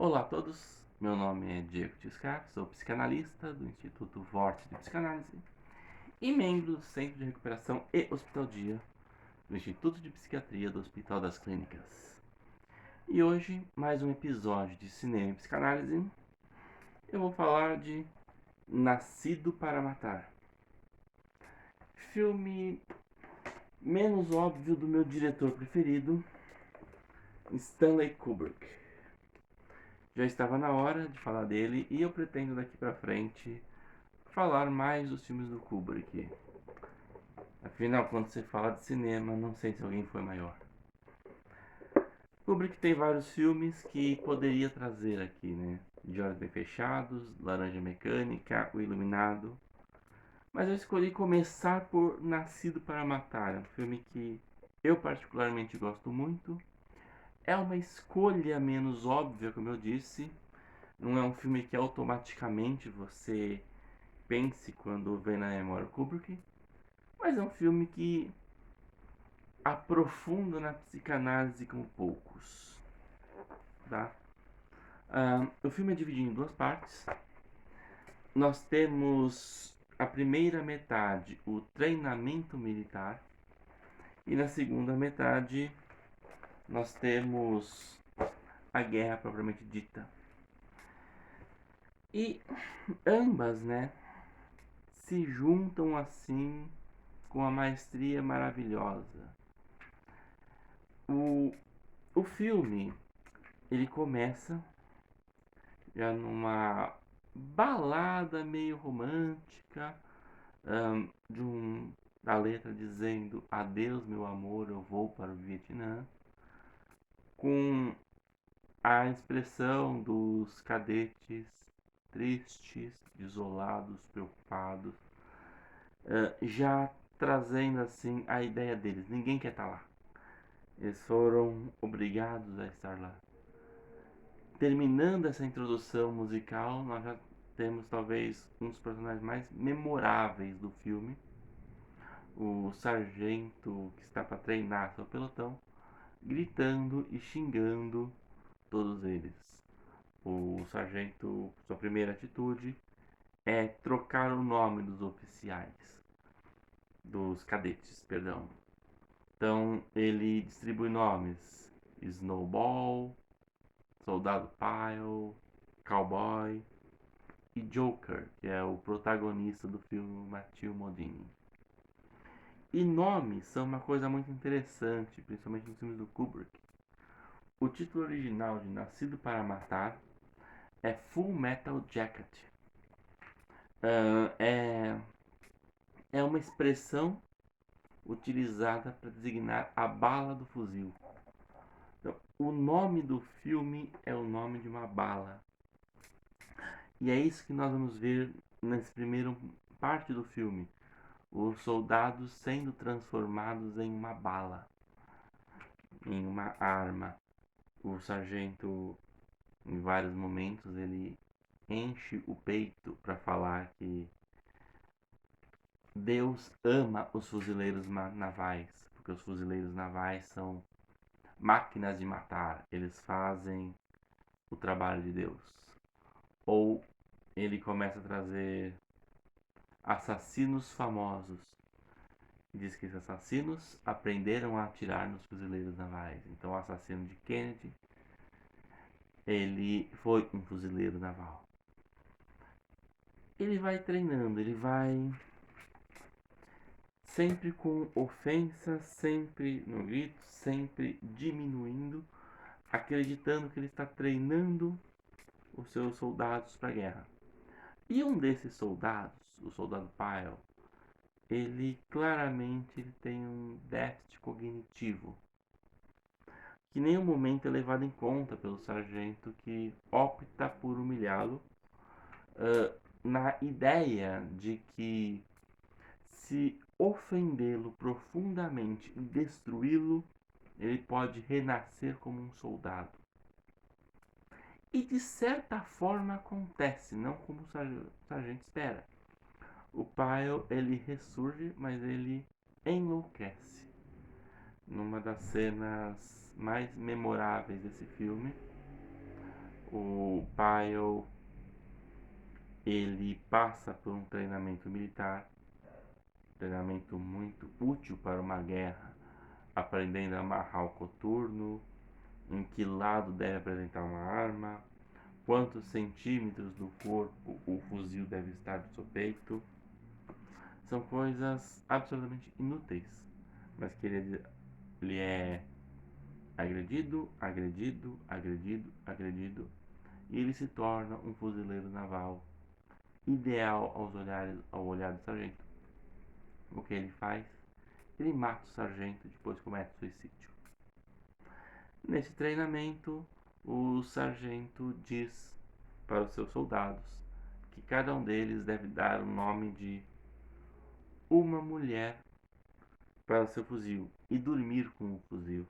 Olá a todos, meu nome é Diego Tiscar, sou psicanalista do Instituto Vorte de Psicanálise e membro do Centro de Recuperação e Hospital Dia do Instituto de Psiquiatria do Hospital das Clínicas. E hoje, mais um episódio de Cinema e Psicanálise, eu vou falar de Nascido para Matar. Filme menos óbvio do meu diretor preferido, Stanley Kubrick. Já estava na hora de falar dele e eu pretendo daqui para frente falar mais dos filmes do Kubrick. Afinal, quando você fala de cinema, não sei se alguém foi maior. Kubrick tem vários filmes que poderia trazer aqui, né? De Olhos Bem Fechados, Laranja Mecânica, O Iluminado. Mas eu escolhi começar por Nascido para Matar, um filme que eu particularmente gosto muito. É uma escolha menos óbvia, como eu disse. Não é um filme que automaticamente você pense quando vê na memória Kubrick. Mas é um filme que aprofunda na psicanálise como poucos, tá? O filme é dividido em duas partes. Nós temos a primeira metade, o treinamento militar, e na segunda metade nós temos a guerra propriamente dita. E ambas, né, se juntam assim com uma maestria maravilhosa. O filme, ele começa já numa balada meio romântica, da letra dizendo adeus meu amor, eu vou para o Vietnã, com a expressão dos cadetes tristes, isolados, preocupados, já trazendo assim a ideia deles, ninguém quer estar lá, eles foram obrigados a estar lá. Terminando essa introdução musical, nós já temos talvez um dos personagens mais memoráveis do filme, o sargento que está para treinar seu pelotão, gritando e xingando todos eles. O sargento, sua primeira atitude é trocar o nome dos oficiais, dos cadetes, perdão. Então ele distribui nomes: Snowball, Soldado Pyle, Cowboy e Joker, que é o protagonista do filme, Matthew Modine. E nomes são uma coisa muito interessante, principalmente nos filmes do Kubrick. O título original de Nascido para Matar é Full Metal Jacket. É uma expressão utilizada para designar a bala do fuzil. Então, o nome do filme é o nome de uma bala. E é isso que nós vamos ver nessa primeira parte do filme. Os soldados sendo transformados em uma bala, em uma arma. O sargento, em vários momentos, ele enche o peito para falar que Deus ama os fuzileiros navais, porque os fuzileiros navais são máquinas de matar, eles fazem o trabalho de Deus. Ou ele começa a trazer assassinos famosos. Diz que esses assassinos aprenderam a atirar nos fuzileiros navais. Então o assassino de Kennedy, ele foi um fuzileiro naval. Ele vai treinando, ele vai sempre com ofensas, sempre no grito, sempre diminuindo, acreditando que ele está treinando os seus soldados para a guerra. E um desses soldados, o soldado Pyle, ele claramente tem um déficit cognitivo, que em nenhum momento é levado em conta pelo sargento, que opta por humilhá-lo, na ideia de que se ofendê-lo profundamente e destruí-lo, ele pode renascer como um soldado. E de certa forma acontece, não como o sargento espera. O Pyle, ele ressurge, mas ele enlouquece. Numa das cenas mais memoráveis desse filme, O Pyle, ele passa por um treinamento militar, treinamento muito útil para uma guerra, aprendendo a amarrar o coturno, em que lado deve apresentar uma arma, quantos centímetros do corpo o fuzil deve estar do seu peito. São coisas absolutamente inúteis, mas que ele é agredido, agredido, agredido, agredido, e ele se torna um fuzileiro naval ideal ao olhar do sargento. O que ele faz? Ele mata o sargento e depois comete suicídio. Nesse treinamento, o sargento diz para os seus soldados que cada um deles deve dar o nome de uma mulher para o seu fuzil e dormir com o fuzil.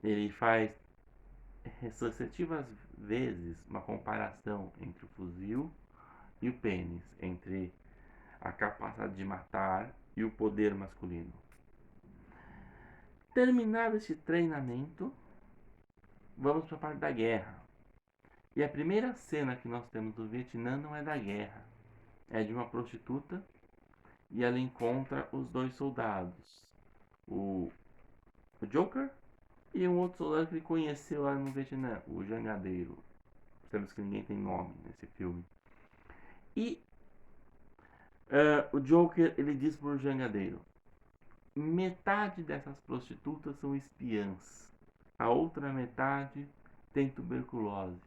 Ele faz sucessivas vezes uma comparação entre o fuzil e o pênis, entre a capacidade de matar e o poder masculino. Terminado esse treinamento, vamos para a parte da guerra. E a primeira cena que nós temos do Vietnã não é da guerra, é de uma prostituta e ela encontra os dois soldados, o Joker e um outro soldado que ele conheceu lá no Vietnã, o Jangadeiro. Sabemos que ninguém tem nome nesse filme. E o Joker, ele diz pro Jangadeiro: metade dessas prostitutas são espiãs, a outra metade tem tuberculose,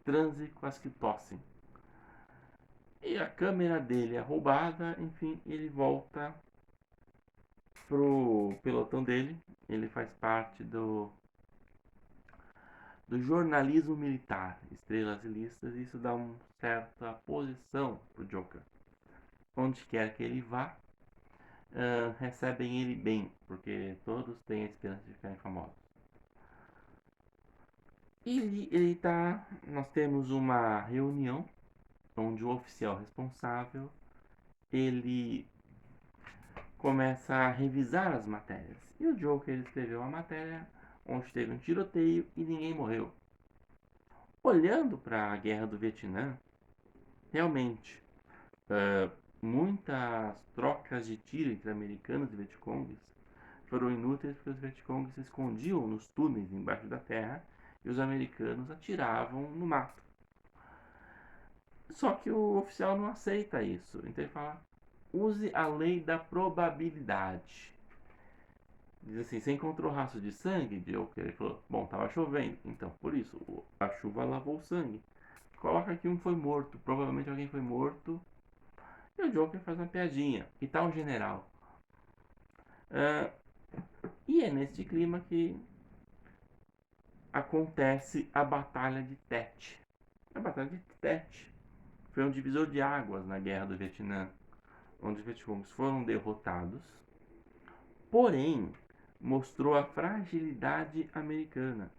transe com as que tossem. E a câmera dele é roubada, enfim, ele volta pro pelotão dele. Ele faz parte do jornalismo militar, estrelas e listas, e isso dá uma certa posição pro Joker. Onde quer que ele vá, recebem ele bem, porque todos têm a esperança de ficarem famosos. Ele tá. Nós temos uma reunião onde o oficial responsável ele começa a revisar as matérias. E o Joker escreveu uma matéria onde teve um tiroteio e ninguém morreu. Olhando para a guerra do Vietnã, realmente muitas trocas de tiro entre americanos e vietcongues foram inúteis porque os vietcongues se escondiam nos túneis embaixo da terra e os americanos atiravam no mato. Só que o oficial não aceita isso. Então ele fala: use a lei da probabilidade. Diz assim: você encontrou rastro de sangue? Joker? Ele falou: bom, tava chovendo. Então, por isso, a chuva lavou o sangue. Coloca que um foi morto. Provavelmente alguém foi morto. E o Joker faz uma piadinha. E tá um general. E é neste clima que acontece a Batalha de Tet. A Batalha de Tet foi um divisor de águas na Guerra do Vietnã, onde os vietcongues foram derrotados, porém mostrou a fragilidade americana.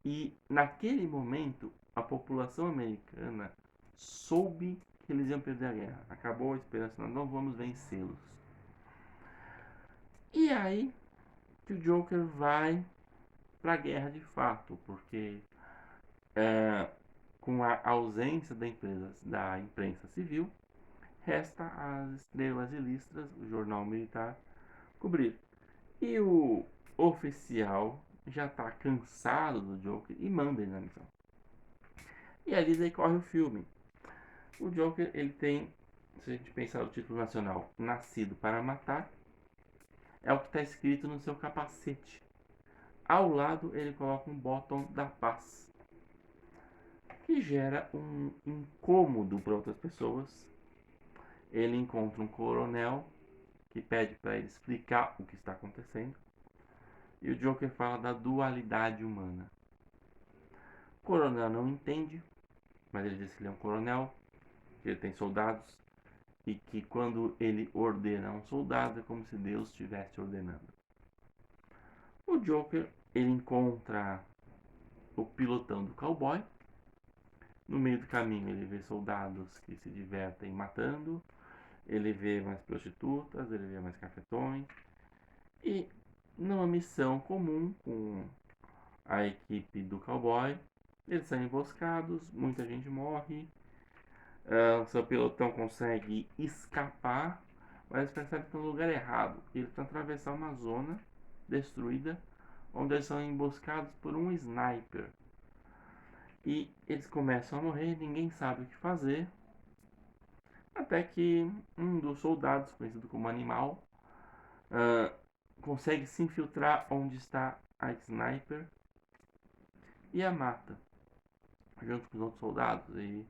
E naquele momento a população americana soube que eles iam perder a guerra. Acabou a esperança, nós não vamos vencê-los. E aí que o Joker vai para a guerra de fato, porque com a ausência da imprensa civil, resta às estrelas e listras, o jornal militar, cobrir. E o oficial já está cansado do Joker e manda ele na missão. E ali daí corre o filme. O Joker, ele tem, se a gente pensar o título nacional, Nascido para Matar, é o que está escrito no seu capacete. Ao lado ele coloca um botão da paz, que gera um incômodo para outras pessoas. Ele encontra um coronel que pede para ele explicar o que está acontecendo. E o Joker fala da dualidade humana. O coronel não entende, mas ele diz que ele é um coronel, que ele tem soldados e que quando ele ordena um soldado é como se Deus estivesse ordenando. O Joker, ele encontra o pilotão do cowboy. No meio do caminho ele vê soldados que se divertem matando, ele vê mais prostitutas, ele vê mais cafetões. E numa missão comum com a equipe do cowboy, Eles são emboscados, muita gente morre. Seu pelotão consegue escapar, mas eles percebem que estão no lugar errado. Eles estão atravessar uma zona destruída, onde eles são emboscados por um sniper. E eles começam a morrer, ninguém sabe o que fazer. Até que um dos soldados, conhecido como Animal, uh, consegue se infiltrar onde está a sniper e a mata, junto com os outros soldados. E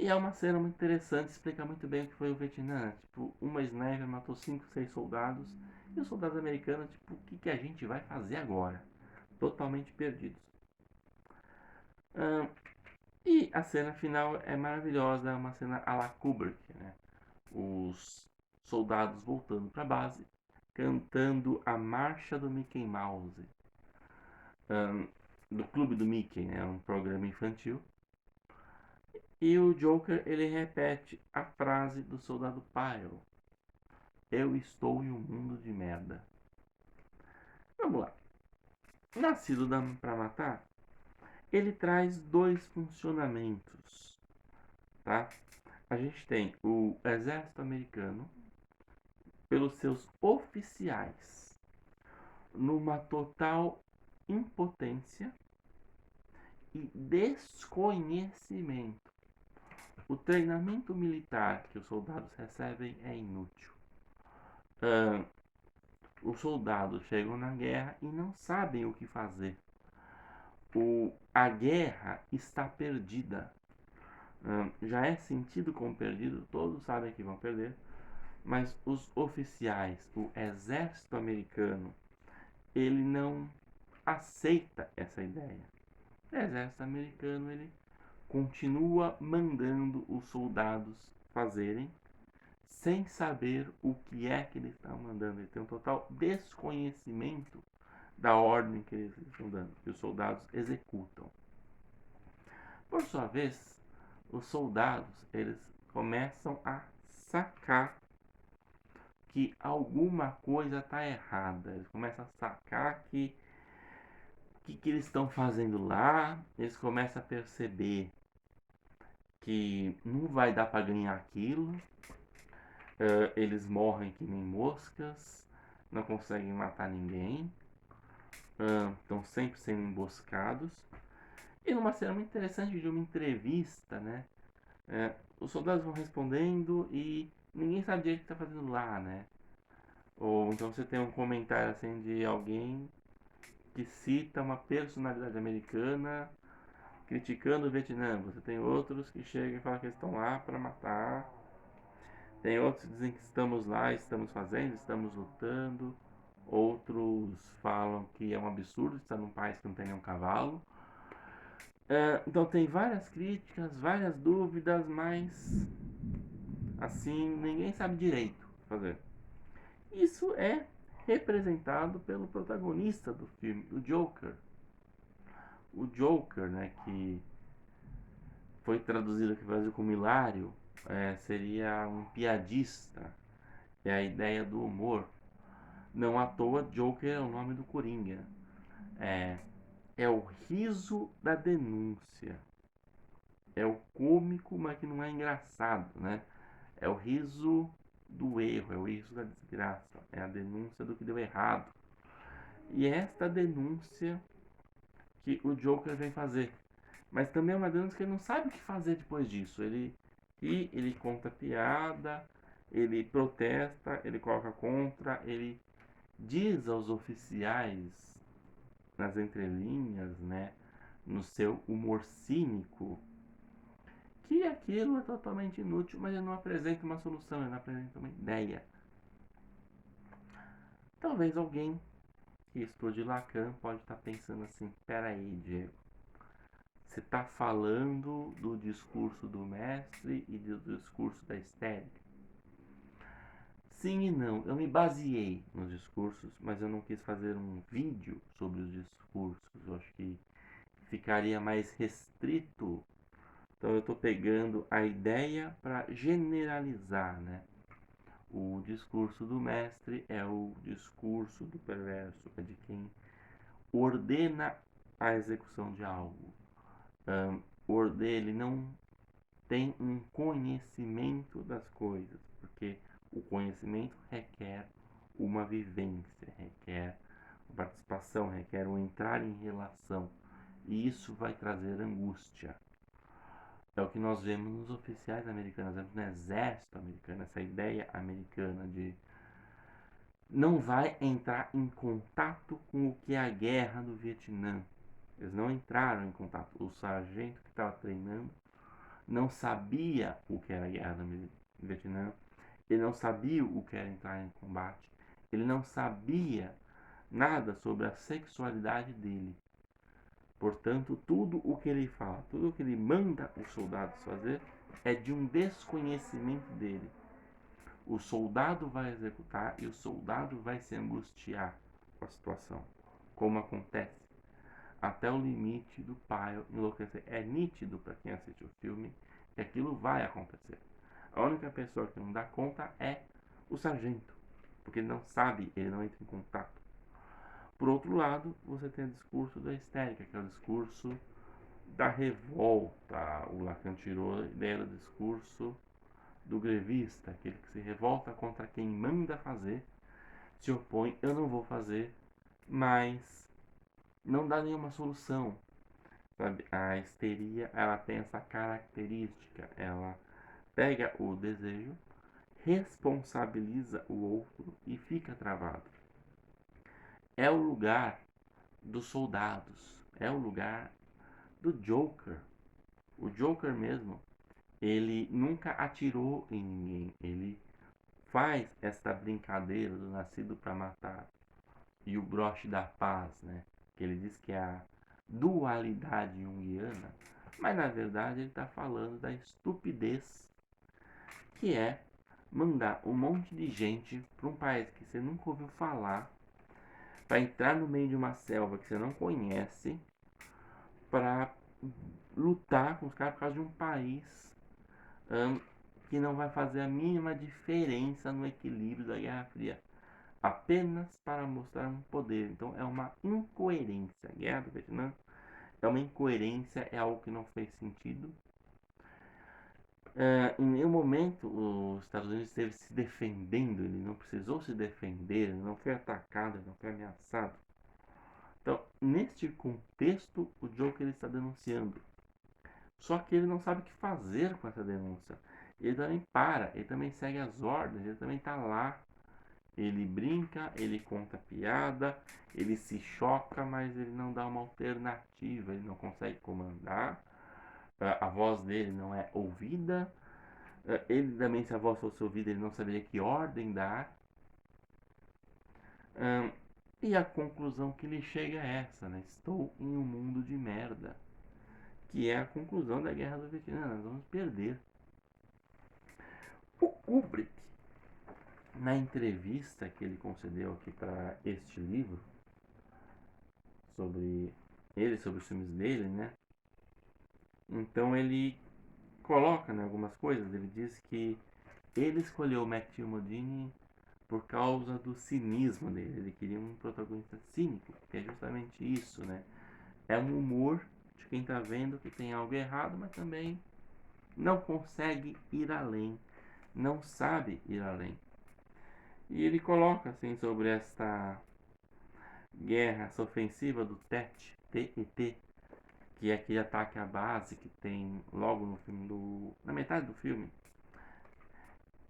é uma cena muito interessante, explica muito bem o que foi o Vietnã. Tipo, uma sniper matou 5, 6 soldados, e os soldados americanos, tipo, o que a gente vai fazer agora? Totalmente perdidos. Uh, e a cena final é maravilhosa, é uma cena à la Kubrick, né? Os soldados voltando para a base, cantando a marcha do Mickey Mouse, do Clube do Mickey, né? Um programa infantil. E o Joker, ele repete a frase do soldado Pyle: eu estou em um mundo de merda. Vamos lá. Nascido para Matar, ele traz dois funcionamentos, tá? A gente tem o exército americano, pelos seus oficiais, numa total impotência e desconhecimento. O treinamento militar que os soldados recebem é inútil. Os soldados chegam na guerra e não sabem o que fazer. A guerra está perdida. Já é sentido como perdido, todos sabem que vão perder, mas os oficiais, o exército americano, ele não aceita essa ideia. O exército americano, ele continua mandando os soldados fazerem sem saber o que é que eles estão mandando. Ele tem um total desconhecimento da ordem que eles estão dando, que os soldados executam. Por sua vez, os soldados, eles começam a sacar que alguma coisa está errada. Eles começam a sacar que eles estão fazendo lá. Eles começam a perceber que não vai dar para ganhar aquilo. Eles morrem que nem moscas, não conseguem matar ninguém, estão sempre sendo emboscados. E numa cena muito interessante de uma entrevista, né? Os soldados vão respondendo e ninguém sabe direito o que está fazendo lá, né? Ou então você tem um comentário assim de alguém que cita uma personalidade americana criticando o Vietnã. Você tem outros que chegam e falam que eles estão lá para matar. Tem outros que dizem que estamos lá, estamos fazendo, estamos lutando. Outros falam que é um absurdo estar num país que não tem nenhum cavalo. Então tem várias críticas, várias dúvidas, mas assim ninguém sabe direito fazer. Isso é representado pelo protagonista do filme, o Joker. O Joker, né, que foi traduzido aqui no Brasil como hilário, seria um piadista. É a ideia do humor. Não à toa, Joker é o nome do Coringa. É o riso da denúncia. É o cômico, mas que não é engraçado, né? É o riso do erro, é o riso da desgraça, é a denúncia do que deu errado. E é esta denúncia que o Joker vem fazer. Mas também é uma denúncia que ele não sabe o que fazer depois disso. Ele conta piada, ele protesta, ele coloca contra, ele diz aos oficiais, nas entrelinhas, né, no seu humor cínico, que aquilo é totalmente inútil, mas ele não apresenta uma solução, ele não apresenta uma ideia. Talvez alguém que estude Lacan pode estar pensando assim: peraí, Diego, você está falando do discurso do mestre e do discurso da estética? Sim e não. Eu me baseei nos discursos, mas eu não quis fazer um vídeo sobre os discursos. Eu acho que ficaria mais restrito. Então eu estou pegando a ideia para generalizar, né? O discurso do mestre é o discurso do perverso, é de quem ordena a execução de algo. O Ordem não tem um conhecimento das coisas, porque o conhecimento requer uma vivência, requer participação, requer um entrar em relação, e isso vai trazer angústia. É o que nós vemos nos oficiais americanos, no exército americano, essa ideia americana de não vai entrar em contato com o que é a guerra do Vietnã. Eles não entraram em contato. O sargento que estava treinando não sabia o que era a guerra do Vietnã. Ele não sabia o que era entrar em combate. Ele não sabia nada sobre a sexualidade dele. Portanto, tudo o que ele fala, tudo o que ele manda os soldados fazer é de um desconhecimento dele. O soldado vai executar e o soldado vai se angustiar com a situação, como acontece até o limite do pai enlouquecer. É nítido para quem assiste o filme que aquilo vai acontecer. A única pessoa que não dá conta é o sargento, porque ele não sabe, ele não entra em contato. Por outro lado, você tem o discurso da histérica, que é o discurso da revolta. O Lacan tirou a ideia do discurso do grevista, aquele que se revolta contra quem manda fazer, se opõe, eu não vou fazer, mas não dá nenhuma solução. Sabe? A histeria, ela tem essa característica, ela pega o desejo, responsabiliza o outro e fica travado. É o lugar dos soldados, é o lugar do Joker. O Joker mesmo, ele nunca atirou em ninguém, ele faz esta brincadeira do nascido para matar e o broche da paz, né? Que ele diz que é a dualidade junguiana, mas na verdade ele está falando da estupidez que é mandar um monte de gente para um país que você nunca ouviu falar, para entrar no meio de uma selva que você não conhece, para lutar com os caras por causa de um país que não vai fazer a mínima diferença no equilíbrio da Guerra Fria, apenas para mostrar um poder. Então é uma incoerência. A Guerra do Vietnã é uma incoerência, é algo que não fez sentido. Em nenhum momento os Estados Unidos esteve se defendendo, ele não precisou se defender, ele não foi atacado, ele não foi ameaçado. Então, neste contexto, o Joker está denunciando. Só que ele não sabe o que fazer com essa denúncia. Ele também para, ele também segue as ordens, ele também está lá. Ele brinca, ele conta piada, ele se choca, mas ele não dá uma alternativa, ele não consegue comandar. A voz dele não é ouvida. Ele também, se a voz fosse ouvida, ele não saberia que ordem dar. E a conclusão que ele chega é essa, né? Estou em um mundo de merda. Que é a conclusão da Guerra do Vietnã. Nós vamos perder. O Kubrick, na entrevista que ele concedeu aqui para este livro, sobre os filmes dele, né? Então ele coloca, né, algumas coisas. Ele diz que ele escolheu o Matthew Modine por causa do cinismo dele. Ele queria um protagonista cínico, que é justamente isso, né? É um humor de quem tá vendo que tem algo errado, mas também não consegue ir além, não sabe ir além. E ele coloca assim sobre esta guerra, essa ofensiva do TET, TET, que é aquele ataque à base que tem logo no filme na metade do filme,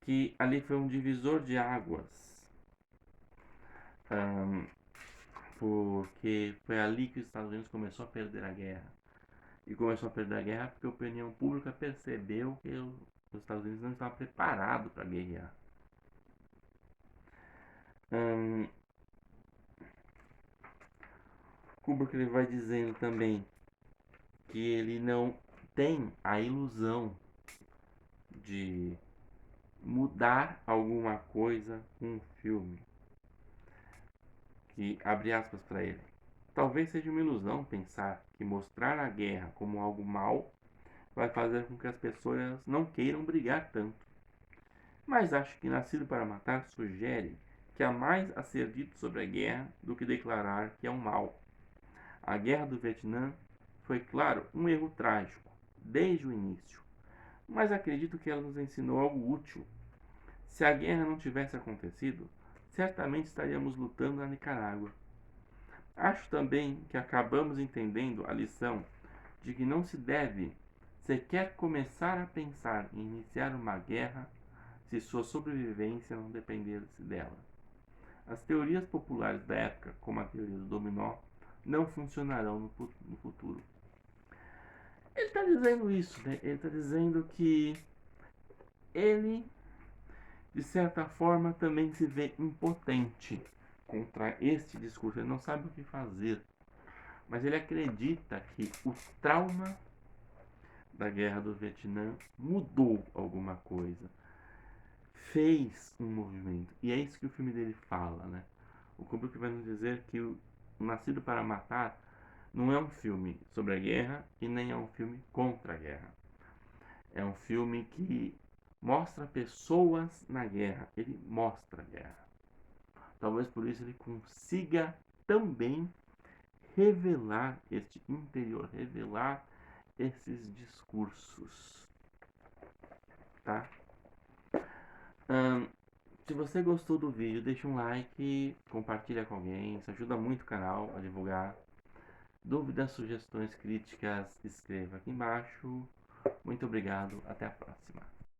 que ali foi um divisor de águas, porque foi ali que os Estados Unidos começou a perder a guerra. E começou a perder a guerra porque a opinião pública percebeu que os Estados Unidos não estavam preparados para guerrear. Kubrick ele vai dizendo também que ele não tem a ilusão de mudar alguma coisa com um filme. Que abre aspas para ele. Talvez seja uma ilusão pensar que mostrar a guerra como algo mal vai fazer com que as pessoas não queiram brigar tanto. Mas acho que Nascido para Matar sugere que há mais a ser dito sobre a guerra do que declarar que é um mal. A Guerra do Vietnã foi, claro, um erro trágico, desde o início, mas acredito que ela nos ensinou algo útil. Se a guerra não tivesse acontecido, certamente estaríamos lutando na Nicarágua. Acho também que acabamos entendendo a lição de que não se deve sequer começar a pensar em iniciar uma guerra se sua sobrevivência não dependesse dela. As teorias populares da época, como a teoria do dominó, não funcionarão no futuro. Ele está dizendo isso, né? Ele está dizendo que ele, de certa forma, também se vê impotente contra este discurso. Ele não sabe o que fazer, mas ele acredita que o trauma da guerra do Vietnã mudou alguma coisa, fez um movimento. E é isso que o filme dele fala, né? O Kubrick vai nos dizer que o Nascido para Matar não é um filme sobre a guerra e nem é um filme contra a guerra. É um filme que mostra pessoas na guerra. Ele mostra a guerra. Talvez por isso ele consiga também revelar este interior, revelar esses discursos, tá? Se você gostou do vídeo, deixa um like, compartilha com alguém, isso ajuda muito o canal a divulgar. Dúvidas, sugestões, críticas, escreva aqui embaixo. Muito obrigado, até a próxima.